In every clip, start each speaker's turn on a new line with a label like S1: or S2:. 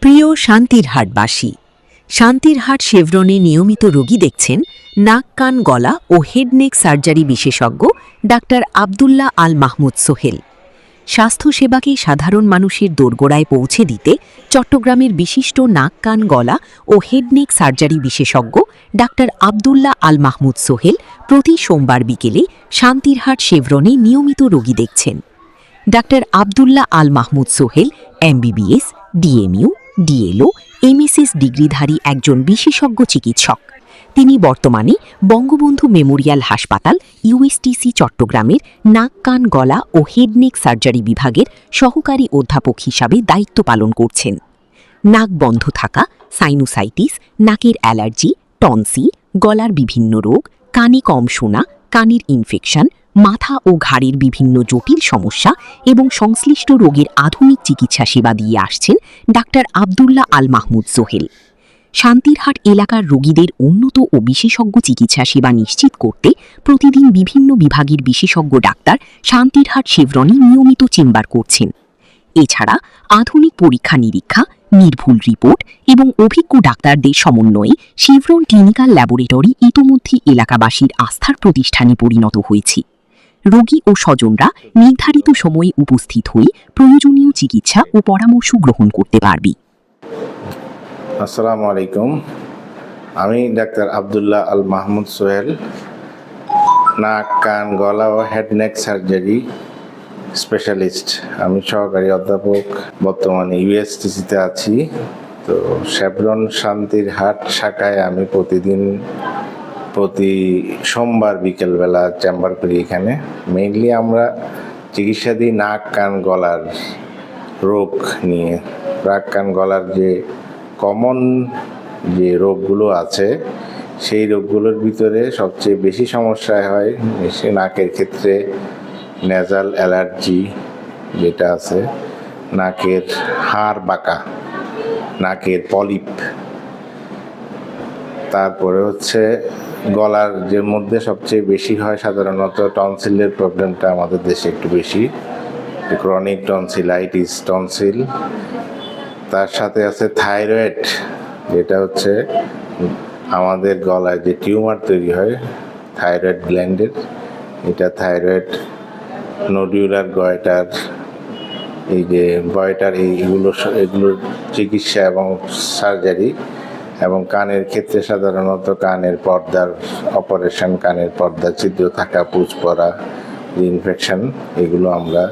S1: প্রিয় শান্তিরহাটবাসী, শান্তিরহাট শেভরনে নিয়মিত রোগী দেখছেন নাক কান গলা ও হেডনেক সার্জারি বিশেষজ্ঞ ডাক্তার আবদুল্লাহ আল মাহমুদ সোহেল। স্বাস্থ্যসেবাকে সাধারণ মানুষের দোরগোড়ায় পৌঁছে দিতে চট্টগ্রামের বিশিষ্ট নাক কান গলা ও হেডনেক সার্জারি বিশেষজ্ঞ ডাক্তার আবদুল্লাহ আল মাহমুদ সোহেল প্রতি সোমবার বিকেলে শান্তিরহাট শেভরনে নিয়মিত রোগী দেখছেন। Doctor Abdullah Al Mahmud Sohel MBBS, DMU, DLO, MSS ডিগ্রিধারী একজন বিশেষজ্ঞ চিকিৎসক। তিনি বর্তমানে বঙ্গবন্ধু মেমোরিয়াল হাসপাতাল USTC চট্টগ্রামের নাক কান গলা ও হেডনেক সার্জারি বিভাগের সহকারী অধ্যাপক হিসাবে দায়িত্ব পালন করছেন। নাক বন্ধ থাকা, সাইনোসাইটিস, নাকের অ্যালার্জি, টনসিল, গলার বিভিন্ন রোগ, কানে কম শোনা, কানের ইনফেকশন, মাথা ও ঘাড়ের বিভিন্ন জটিল সমস্যা এবং সংশ্লিষ্ট রোগের আধুনিক চিকিৎসা সেবা দিয়ে আসছেন ডাক্তার আবদুল্লাহ আল মাহমুদ সোহেল। শান্তিরহাট এলাকার রোগীদের উন্নত ও বিশেষজ্ঞ চিকিৎসা সেবা নিশ্চিত করতে প্রতিদিন বিভিন্ন বিভাগের বিশেষজ্ঞ ডাক্তার শান্তিরহাট শেভরনে নিয়মিত চেম্বার করছেন। এছাড়া আধুনিক পরীক্ষা নিরীক্ষা, নির্ভুল রিপোর্ট এবং অভিজ্ঞ ডাক্তারদের সমন্বয়ে শেভরন ক্লিনিক্যাল ল্যাবরেটরি ইতোমধ্যে এলাকাবাসীর আস্থার প্রতিষ্ঠানে পরিণত হয়েছে। রোগী ও স্বজনরা নির্ধারিত সময়ে উপস্থিত হয়ে প্রয়োজনীয় চিকিৎসা ও পরামর্শ গ্রহণ করতে পারবে।
S2: আসসালামু আলাইকুম, আমি ডাক্তার আবদুল্লাহ আল মাহমুদ সোহেল, নাক কান গলা ও হেডনেক সার্জারি স্পেশালিস্ট। আমি সহকারী অধ্যাপক, বর্তমানে USTCতে আছি। তো শেভরন শান্তিরহাট শাখায় আমি প্রতি সোমবার বিকেলবেলা চেম্বার করি। এখানে মেইনলি আমরা চিকিৎসা দিই নাক কান গলার রোগ নিয়ে। নাক কান গলার যে কমন যে রোগগুলো আছে সেই রোগগুলোর ভিতরে সবচেয়ে বেশি সমস্যা হয় নাকের ক্ষেত্রে নেজাল অ্যালার্জি যেটা আছে, নাকের হাড় বাঁকা, নাকের পলিপ, তারপরে হচ্ছে গলার যে মধ্যে সবচেয়ে বেশি হয় সাধারণত টনসিলের প্রবলেমটা আমাদের দেশে একটু বেশি, ক্রনিক টনসিলাইটিস টনসিল। তার সাথে আছে থাইরয়েড, যেটা হচ্ছে আমাদের গলায় যে টিউমার তৈরি হয় থাইরয়েড গ্ল্যান্ডের, এটা থাইরয়েড, নোডিউলার গয়টার, এই যে গয়টার এগুলোর চিকিৎসা এবং সার্জারি। এবং কানের ক্ষেত্রে সাধারণত কানের পর্দার অপারেশন, কানের পর্দা ছিদ্র থাকা, পুঁজ পড়া, ইনফেকশন, এগুলো আমরা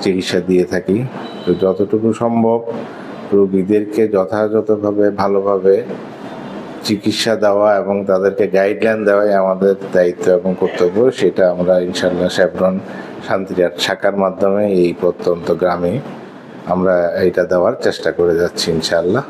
S2: চিকিৎসা দিয়ে থাকি। তো যতটুকু সম্ভব রোগীদেরকে যথাযথভাবে ভালোভাবে চিকিৎসা দেওয়া এবং তাদেরকে গাইডলাইন দেওয়াই আমাদের দায়িত্ব এবং কর্তব্য। সেটা আমরা ইনশাআল্লাহ শেভরন শান্তিরহাট শাখার মাধ্যমে এই প্রত্যন্ত গ্রামে আমরা এটা দেওয়ার চেষ্টা করে যাচ্ছি ইনশাআল্লাহ।